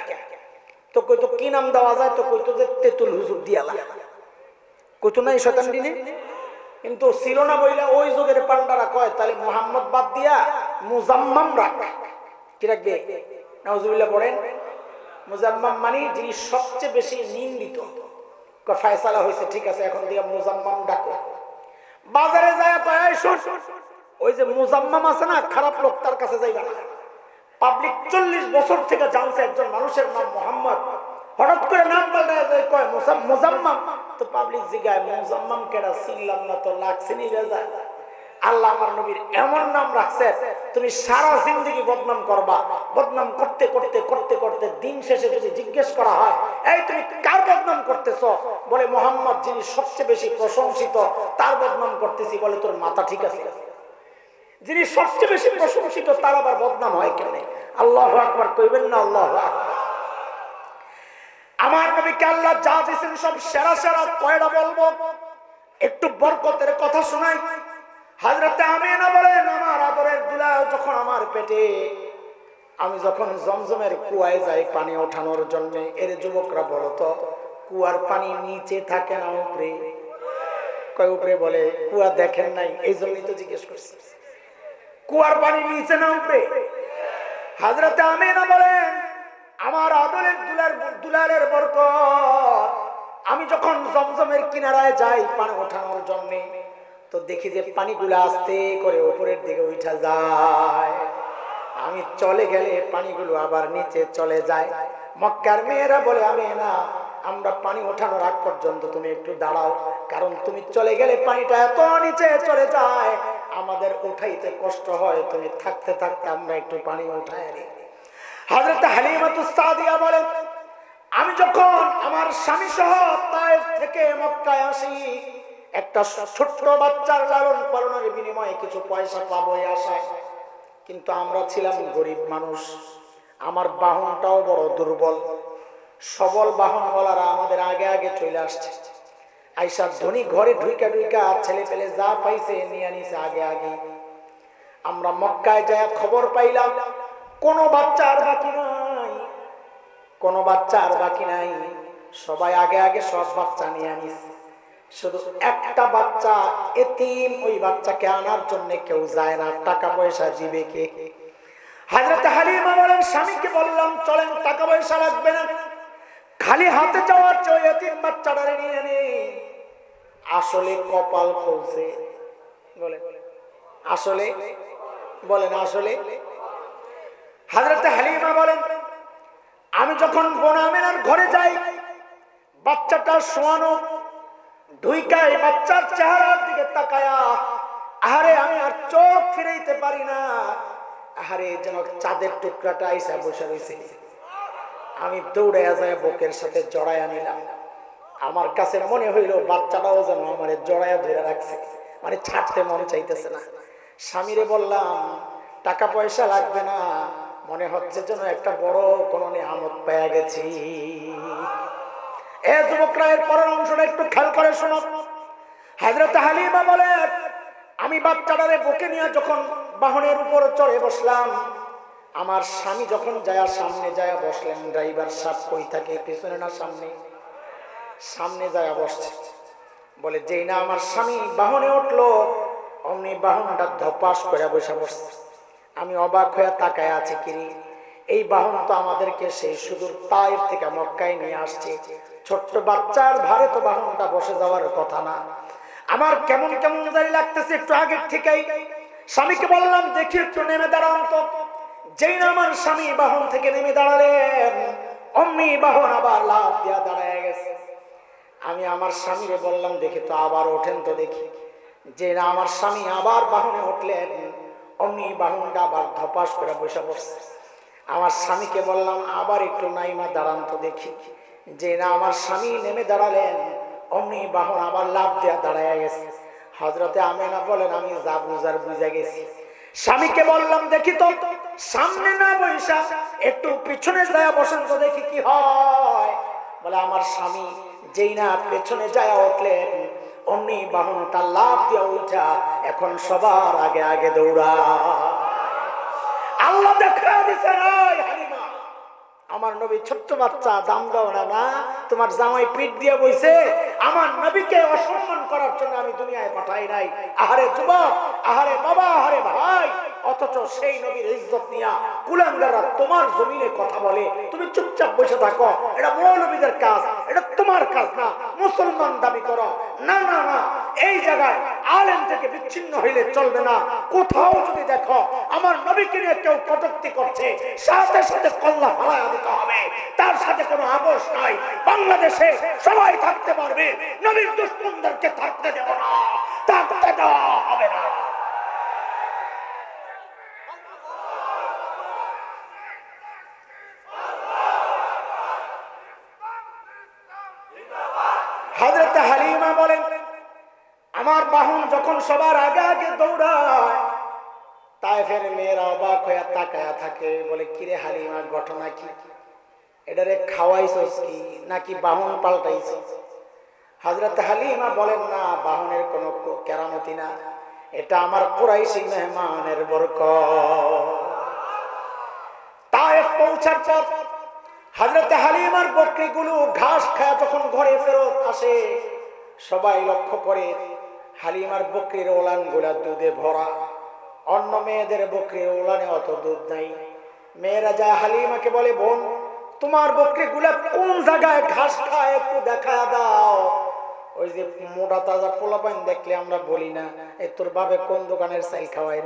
তো কইতো কি নাম দেওয়া যায়? তো কইতো যে তেতুল হুজুর দিয়ালা, কইতো না এই শয়তান দিনে। কিন্তু ছিল না বইলা ওই যুগের পান্ডারা কয়, তাহলে মুহাম্মদ বাদ দিয়া মুজাম্মাম রাখ। কি রাখবে? নাউজুবিল্লাহ পড়েন। মুজাম্মাম মানে যিনি সবচেয়ে বেশি নিন্দিত। ফয়সালা হয়েছে, ঠিক আছে, এখন দিয়া মুজাম্মাম ডাকো। বাজারে যায় কয়, শোন, ওই যে মুজাম্মাম আছে না, খারাপ লোক, তার কাছে যাইবা না। পাবলিক 40 বছর থেকে জানছে একজন মানুষের নাম মুহাম্মদ, হঠাৎ করে নাম পাল্টায় যায়, কয় মুজাম্মাম। তো পাবলিক জিগায়, মুজাম্মাম কেডা? চিনলাম না তো, লাগছেনি রেজায়। আল্লাহ আমার নবীর এমন নাম রাখছে, তুমি সারা জিন্দেগি বদনাম করবা। বদনাম করতে করতে করতে করতে দিন শেষে যদি জিজ্ঞেস করা হয়, এই তুমি কার বদনাম করতেছো? বলে মুহাম্মদ যিনি সবচেয়ে বেশি প্রশংসিত তার বদনাম করতেছি। বলে তোর মাথা ঠিক আছে? যিনি সবচেয়ে বেশি প্রশংসিত তার আবার বদনাম হয় কেন? আল্লাহু আকবার কইবেন না? আল্লাহু আকবার। আমার নবীকে আল্লাহ যা দিয়েছেন সব সেরা সেরা। কয়টা বলবো? একটু বরকতের কথা শোনাই। হযরত আমিনা বলেন, আমার আদরের দুলাল যখন আমার পেটে, আমি যখন জমজমের কুয়ায় যাই পানি ওঠানোর জন্য, এর যুবকরা বলো তো, কুয়ার পানি নিচে থাকে না উপরে? কয় উপরে। বলে কুয়া দেখেন নাই, এই জন্যই তো জিজ্ঞেস করছি, কুয়ার পানি নিচে না উপরে? হযরত আমিনা বলেন, আমার আদরের দুলালের বরকত, আমি যখন জমজমের কিনারায় যাই পানি ওঠানোর জন্য, তো দেখি যে পানিগুলো আস্তে করে উপরের দিকে উঠা যায়। আমি চলে গেলে পানিগুলো আবার নিচে চলে যায়। মক্কার মেয়েরা বলে, আমিনা, আমরা পানি ওঠানোর আগ পর্যন্ত তুমি একটু দাঁড়াও, কারণ তুমি চলে গেলে পানিটা এত নিচে চলে যায়, আমাদের উঠাইতে কষ্ট হয়, তুমি থাকতে থাকতে আমরা একটু পানি উঠাই আনি। হযরত হালিমাতুস সাদিয়া বলেন, আমি যখন আমার স্বামী সহ তায়েফ থেকে মক্কায় আসি, একটা ছোট্ট বাচ্চার লালন পালনের বিনিময়ে কিছু পয়সা পাবো এই আশায়, কিন্তু আমরা ছিলাম গরিব মানুষ, আমার বাহনটাও বড় দুর্বল, সবল বাহনওয়ালারা আমাদের আগে আগে চলে আসছে। আইসা ধনী ঘরে ঢুইকা ঢুইকা ছেলে পেলে যা পাইছে নিয়ে নিছে আগে আগে। আমরা মক্কায় যায় খবর পাইলাম কোনো বাচ্চা আর বাকি নাই, কোনো বাচ্চা আর বাকি নাই, সবাই আগে আগে সব বাচ্চা নিয়ে নিছে। শুধু একটা বাচ্চা এতিম, ওই বাচ্চাকে আনার জন্য কেউ যায় না, টাকা পয়সা দিবে কে? হযরত হালিমা বলেন স্বামীকে বললাম চলেন, টাকা পয়সা লাগবে না, খালি হাতে যাওয়ার চেয়ে এতিম বাচ্চাটারে নিয়ে নেই। আসলে কপাল খুলছে, বলে আসলে, বলেন আসলে। হযরত হালিমা বলেন আমি যখন বোন আমেনার ঘরে যাই, বাচ্চাটা শোয়ানো, ঢুইকায় বাচ্চার চেহারার দিকে তাকায়া, আহারে আমি আর চোখ ফিরাইতে পারি না, আহারে যেন চাঁদের টুকরাটা আইসা বসে রয়েছে। আমি দৌড়াইয়া যায় বুকের সাথে জড়াইয়া নিলাম। আমার কাছে মনে হইল বাচ্চাটাও যেন আমার জড়াইয়া ধরে রাখছে, মানে ছাড়তে মন চাইতেছে না। স্বামীরে বললাম টাকা পয়সা লাগবে না, মনে হচ্ছে যেন একটা বড় কোনো নিয়ামত পেয়ে গেছি। এ যুবকরা এর পরের অংশটা একটু খেয়াল করে শোনো। হযরত হালিমা বলে আমি বাচ্চাটারে বুকে নিয়ে যখন বাহনের উপর চড়ে বসলাম, আমার স্বামী যখন যায় সামনে যায় বসলেন, ড্রাইভার সাহেব কই থাকে, পিছনে না সামনে? সামনে যায় বসছে। বলে যেই না আমার স্বামী বাহনে উঠলো, অমনি বাহনটা ধপাস করে বসে বসছে। আমি অবাক হয়ে তাকায় আছি, কিরে এই বাহন তো আমাদেরকে সেই সুদূর তায়েফ থেকে মক্কায় নিয়ে আসছে, ছোট্ট বাচ্চার ভারে তো বাহনটা বসে যাওয়ার কথা না। আমার কেমন কেমন জানি লাগতেছে একটু আগের থেকেই। স্বামীকে বললাম দেখি একটু নেমে দাঁড়ান তো। যেই না আমার স্বামী বাহন থেকে নেমে দাঁড়ালেন, অমনি বাহন আবার লাফ দিয়া দাঁড়ায় গেছে। আমি আমার স্বামীরে বললাম দেখি তো, আবার ওঠেন তো দেখি। যে না আমার স্বামী আবার বাহনে উঠলেন, অমনি বাহনটা আবার ধপাস করে বসে পড়ছে। আমার স্বামীকে বললাম আবার একটু নাইমা দাঁড়ান তো দেখি। যে না আমার স্বামী নেমে দাঁড়ালেন, অমনি বাহন আবার লাফ দেয়া দাঁড়ায় গেছে। হযরতে আমেনা বলেন আমি যা বুঝার বুঝে গেছি। স্বামীকে বললাম দেখি তো, সামনে না বৈশা একটু পিছনে যায় বসেন তো দেখি কি হয়। বলে আমার স্বামী যেই না পেছনে যায় উঠলেন, অমনি বাহনটা লাফ দিয়ে উঠা এখন সবার আগে আগে দৌড়া। আল্লাহ দেখা দিছে হালিমা, আমার নবী ছোট্ট বাচ্চা, দাম দাও না, না তোমার জামাই পিঠ দিয়ে বইছে, আমার নবীকে অসম্মান করার জন্য আমি দুনিয়ায় পাঠাই নাই। আহারে যুবক, আহারে বাবা, আহারে ভাই, অথচ সেই নবীর ইজ্জত নিয়া কুলাঙ্গাররা তোমার জমিনে কথা বলে, তুমি চুপচাপ বসে থাকো। এটা মৌলবীদের কাজ, এটা তোমার কাজ না। মুসলমান দাবি করো, না না না, এই জায়গায় আলেম থেকে বিচ্ছিন্ন হইলে চলবে না। কোথাও যদি দেখো আমার নবীকে নিয়ে কেউ কটূক্তি করছে, সাথে সাথে কল্লা ফালায়া দিতে হবে, তার সাথে কোনো আপোষ নাই। বাংলাদেশে সবাই থাকতে পারবে, নবীর দুশমনদেরকে থাকতে দেব না, থাকতে দেওয়া হবে না। হযরত হালিমা বলেন আমার বাহন যখন সবার আগে আগে দৌড়ায়, তায়েফের মেয়েরা অবাক হয়ে তাকায়া থাকে। বলে কিরে হালিমা ঘটনা কি? এটারে খাওয়াইছস কি নাকি বাহন পাল্টাইছস? হযরত হালিমা বলেন না, বাহনের কোনো কেরামতি না, এটা আমার কুরাইশি মেহমানের বরকত। তায়েফ পৌঁছার পর হযরত হালিমার বকরিগুলো ঘাস খায় যখন ঘরে ফেরত আসে, সবাই লক্ষ্য করে হালিমার বকরির ওলানগুলা দুধে ভরা। অন্য মেয়েদের বকরির ওলানে অত দুধ নাই। মেয়েরা যায় হালিমাকে বলে বোন, তোমার বকরিগুলা কোন জায়গায় ঘাস খায় একটু দেখা দাও। ওই যে মোটা তাজা পোলাপান দেখলে আমরা বলি না এই তোর বাবে কোন দোকানের চাল খাওয়াই।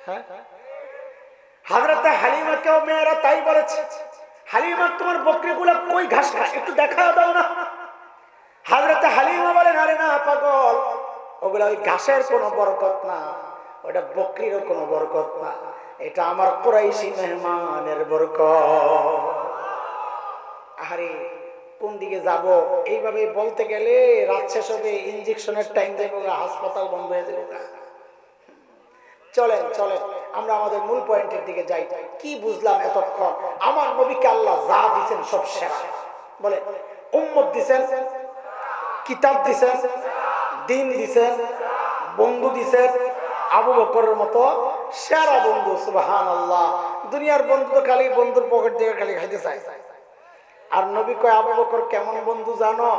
হ্যাঁ, হযরত হালিমাকেও মেয়েরা তাই বলেছে, হালিমা তোমার বকরিগুলা কই ঘাস খায় একটু দেখা দাও না। হযরত হালিমা বলেন আরে না পাগল, ওগুলা ওই ঘাসের কোনো বরকত না, ওটা বকরিরও কোনো বরকত না, এটা আমার কুরাইশি মেহমানের বরকত। আরে কোন দিকে যাব? এইভাবে বলতে গেলে রাত শেষ হবে, ইনজেকশনের টাইম দেবো, হাসপাতাল বন্ধ হয়ে যাবে। চলেন চলেন আমরা আমাদের মূল পয়েন্টের দিকে যাই। কি বুঝলাম এতক্ষণ? আমার নবীকে আল্লাহ যা দিয়েছেন সব সেরা। বলে উম্মত দিছেন, কিতাব দিছেন, দিন দিছেন, বন্ধু দিছেন, আবু বকরের মতো সেরা বন্ধু। সুবহানাল্লাহ। দুনিয়ার বন্ধু তো খালি বন্ধুর পকেট থেকে খালি খাইতে চায়। আর নবী কয় আবু বকর কেমন বন্ধু জানো?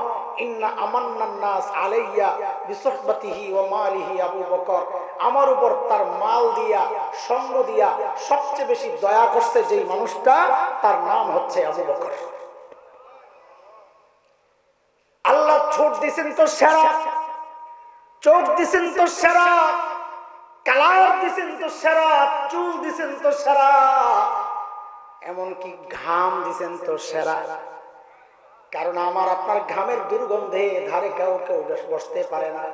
ইন্না আমান্নান নাস আলাইয়া বিসহবাতিহি ওয়া মালিহি আবু বকর। আমার উপর তার মাল দিয়া, সঙ্গ দিয়া সবচেয়ে বেশি দয়া করছে যেই মানুষটা, তার নাম হচ্ছে আবু বকর। আল্লাহ ঠোঁট দিছেন তো সেরা, চোখ দিছেন তো সেরা, কালার দিছেন তো সেরা, চুল দিছেন তো সেরা, এমনকি ঘাম দিছেন তো সেরা। কারণ আমার আপনার ঘামের দুর্গন্ধে ধারে কেউ কেউ বসতে পারে না,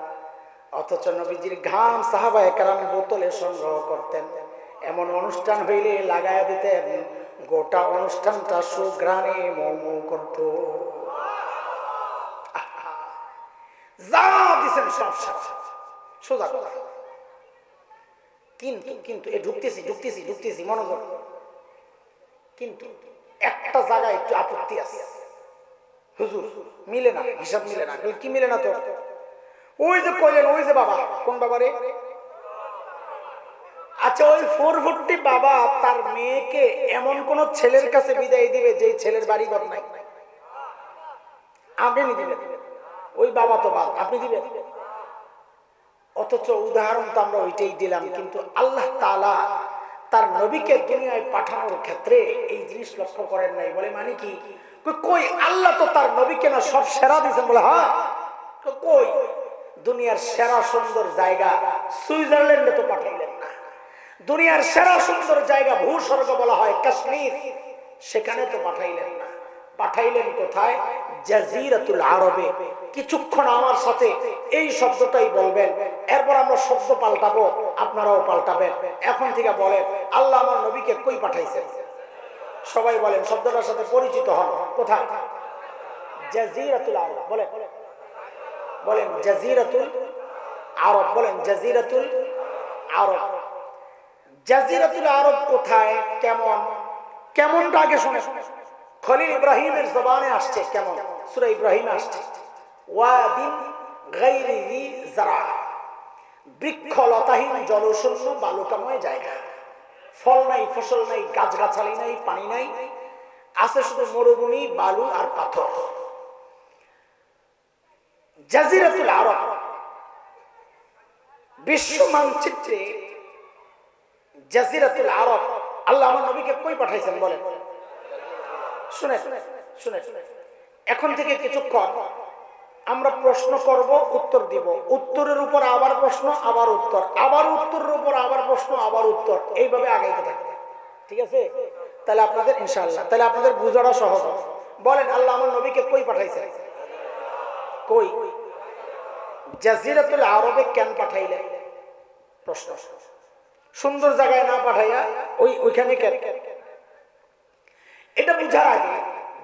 অথচ নবীজির ঘাম সাহাবায়ে কেরাম বোতলে সংগ্রহ করতেন। এমন অনুষ্ঠান হইলে লাগায়া দিতেন, গোটা অনুষ্ঠানটা সুঘ্রাণে মৌ মৌ করত। যা দিছেন সব সোজা কথা। কিন্তু কিন্তু এ ঢুকতেছি মনোযোগ। কিন্তু একটা জায়গায় একটু আপত্তি আছে। হুজুর মিলে না, হিসাব মিলে না। কি মিলে না? তো ওই যে কইলেন, ওই যে বাবা, কোন বাবারে? আচ্ছা, ওই 440 বাবা তার মেয়েকে এমন কোন ছেলের কাছে বিদায় দিবে যে ছেলের বাড়ি ঘর নাই? আপনি দিবেন? ওই বাবা তো বাবা, আপনি দিবেন? অথচ উদাহরণ তো আমরা ওইটাই দিলাম, কিন্তু আল্লাহ তাআলা তার নবীকে দুনিয়ায় পাঠানোর ক্ষেত্রে এই জিনিস লক্ষ্য করেন নাই। বলে মানে কি? কই আল্লাহ তো তার নবীকে না সব সেরা দিয়েছেন। বলে হ্যাঁ, কই দুনিয়ার সেরা সুন্দর জায়গা সুইজারল্যান্ডে তো পাঠাইলেন না। দুনিয়ার সেরা সুন্দর জায়গা ভূস্বর্গ বলা হয় কাশ্মীর, সেখানে তো পাঠাইলেন না। পাঠাইলেন কোথায়? জাজিরাতুল আরবে। কিছুক্ষণ আমার সাথে এই শব্দটাই বলবেন, এরপর আমরা শব্দ পাল্টাবো, আপনারাও পাল্টাবেন। এখন থেকে বলেন আল্লাহ আমার নবীকে কই পাঠাইছেন? সবাই বলেন, শব্দটার সাথে পরিচিত হন। কোথায়? জাজিরাতুল আরব। বলেন বলেন জাজিরাতুল আরব। বলেন জাজিরাতুল আরব। জাজিরাতুল আরব কোথায়, কেমন? কেমনটা আগে শুনে। খলিল ইব্রাহিমের জবানে আসছে কেমন? সূরা ইব্রাহিমে আসছে ওয়াদিন গায়রি যি যারা, বৃক্ষলতাহীন জলশূন্য বালুকাময় জায়গা। ফল নাই, ফসল নাই, গাছগাছালি নাই, পানি নাই, আছে শুধু মরুভূমি, বালু আর পাথর। জাজিরাতুল আরব বিশ্ব মানচিত্রে জাজিরাতুল আরব আল্লাহ আমার নবীকে কই পাঠাইছেন? বলেন। শুনে শুনে এখন থেকে কিছুক্ষণ আমরা প্রশ্ন করব, উত্তর দিব, উত্তরের উপর আবার প্রশ্ন, আবার উত্তর, আবার উত্তরের উপর আবার প্রশ্ন, আবার উত্তর, এইভাবে আগাইতে থাকবে। ঠিক আছে? তাহলে আপনাদের ইনশাআল্লাহ, তাহলে আপনাদের বুঝাটা সহজ হবে। বলেন আল্লাহ আমার নবীকে কই পাঠাইছেন? কই? জাজিরাতুল আরবে কেন পাঠাইলেন? প্রশ্ন। সুন্দর জায়গায় না পাঠাইয়া ওইখানে কেন? এটা বুঝার আগে,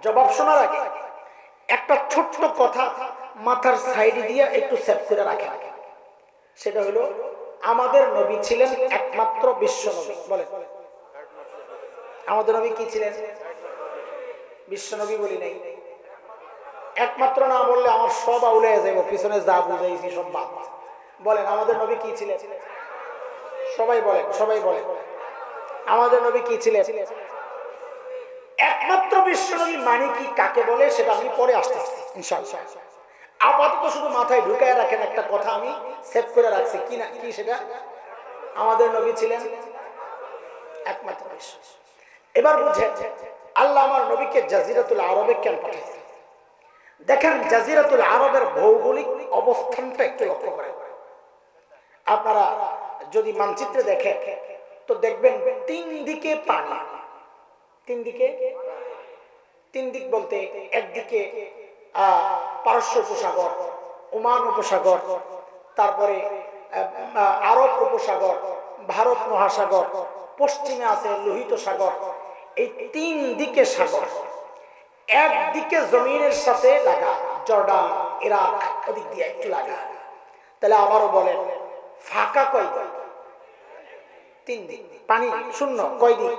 জবাব শোনার আগে একটা ছোট্ট কথা মাথার সাইডে দিয়ে একটু সেভ করে রাখেন। সেটা হলো আমাদের নবী ছিলেন একমাত্র বিশ্ব নবী। বলেন আমাদের নবী কি ছিলেন? বিশ্ব নবী বলি নাই। একমাত্র না বললে আমার সব আউলে যাবো, পিছনে যা বুঝাইছি সব বাদ। বলেন আমাদের নবী কি ছিলেন? সবাই বলেন, সবাই বলেন আমাদের নবী কি ছিলেন? একমাত্র বিশ্ব নবী মানে কি, কাকে বলে সেটা আমি পরে আসতেছি ইনশাআল্লাহ। আপাতত শুধু মাথায় ঢুকায় রাখেন একটা কথা আমি সেভ করে রাখছি, কি না কি সেটা? আমাদের নবী ছিলেন একমাত্র বিশ্ব। এবার বুঝেন আল্লাহ আমার নবীকে জাজিরাতুল আরবে কেন পাঠাইছেন। দেখেন জাজিরাতুল আরবের ভৌগোলিক অবস্থানটা একটু লক্ষ্য করেন। আপনারা যদি মানচিত্রে দেখেন তো দেখবেন তিন দিকে পানি। তিন দিক বলতে একদিকে পারস্য উপসাগর, ওমান উপসাগর, তারপরে আরব উপসাগর, ভারত মহাসাগর, পশ্চিমে আছে লোহিত সাগর। এই তিন দিকে সাগর, একদিকে জমিনের সাথে লাগা, জর্ডান, ইরাক, ওদিক দিয়ে একটু লাগা। তাহলে আবারও বলেন ফাঁকা কয়দিন? 3 দিক। পানি শূন্য কয় দিক?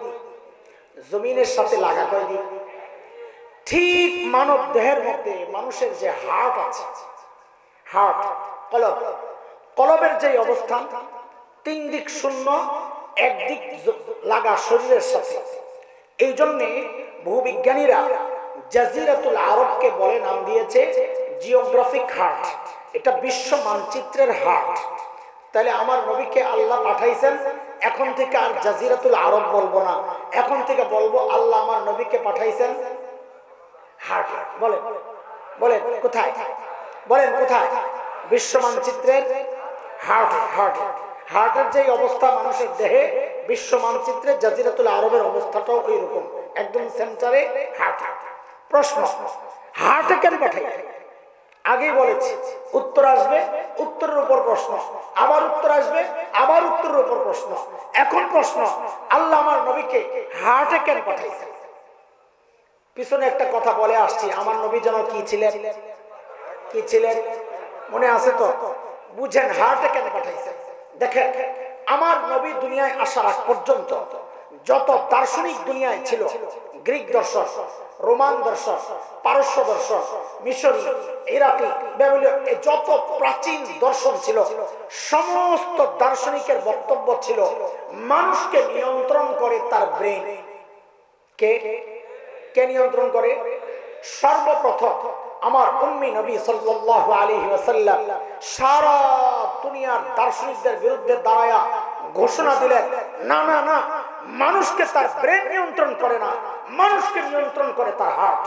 জমিনের সাথে লাগা কয় দিক? ঠিক মানব দেহের মধ্যে মানুষের যে হার্ট আছে, হার্ট কলব, কলবের যে অবস্থান 3 দিক শূন্য, 1 দিক লাগা শরীরের সাথে। এই জন্যে ভূবিজ্ঞানীরা জাজিরাতুল আরবকে বলে নাম দিয়েছে জিওগ্রাফিক হার্ট। এটা বিশ্ব মানচিত্রের হার্ট। তাহলে আমার নবীকে আল্লাহ পাঠাইছেন, এখন থেকে আর জাজিরাতুল আরব বলবো না, এখন থেকে বলবো আল্লাহ আমার নবীকে পাঠাইছেন হার্ট। বলেন বলেন কোথায়? বলেন কোথায়? বিশ্ব মানচিত্রের হার্ট। হার্ট হার্টের যে অবস্থা মানুষের দেহে, বিশ্ব মানচিত্রে জাজিরাতুল আরবের অবস্থাটাও ওই রকম, একদম সেন্টারে হার্ট। প্রশ্ন, হার্টে কেন পাঠাই? আগেই বলেছি উত্তর আসবে, উত্তরের উপর প্রশ্ন, আবার উত্তর আসবে, আবার উত্তরের উপর প্রশ্ন। এখন প্রশ্ন, আল্লাহ আমার নবীকে হার্টে কেন পাঠাইছে? পিছনে একটা কথা বলে আসছি, আমার নবী যেন কি ছিলেন? কি ছিলেন মনে আছে তো? বুঝেন হার্টে কেন পাঠাইছে। দেখেন, আমার নবী দুনিয়ায় আসার আগ পর্যন্ত যত দার্শনিক দুনিয়ায় ছিল, গ্রিক দর্শন, রোমান দর্শন, পারস্য দর্শন, মিশরি, ইরাকি, ব্যাবিলনীয়, যত প্রাচীন দর্শন ছিল, সমস্ত দার্শনিকের বক্তব্য ছিল মানুষকে নিয়ন্ত্রণ করে তার ব্রেন। কে কে নিয়ন্ত্রণ করে? সর্বপ্রথম আমার উম্মি নবী সাল্লাল্লাহু আলাইহি ওয়াসাল্লাম সারা দুনিয়ার দার্শনিকদের বিরুদ্ধে দাঁড়ায়া ঘোষণা দিলেন, না না না, মানুষকে তার ব্রেন নিয়ন্ত্রণ করে না, মানুষকে নিয়ন্ত্রণ করে তার হার্ট।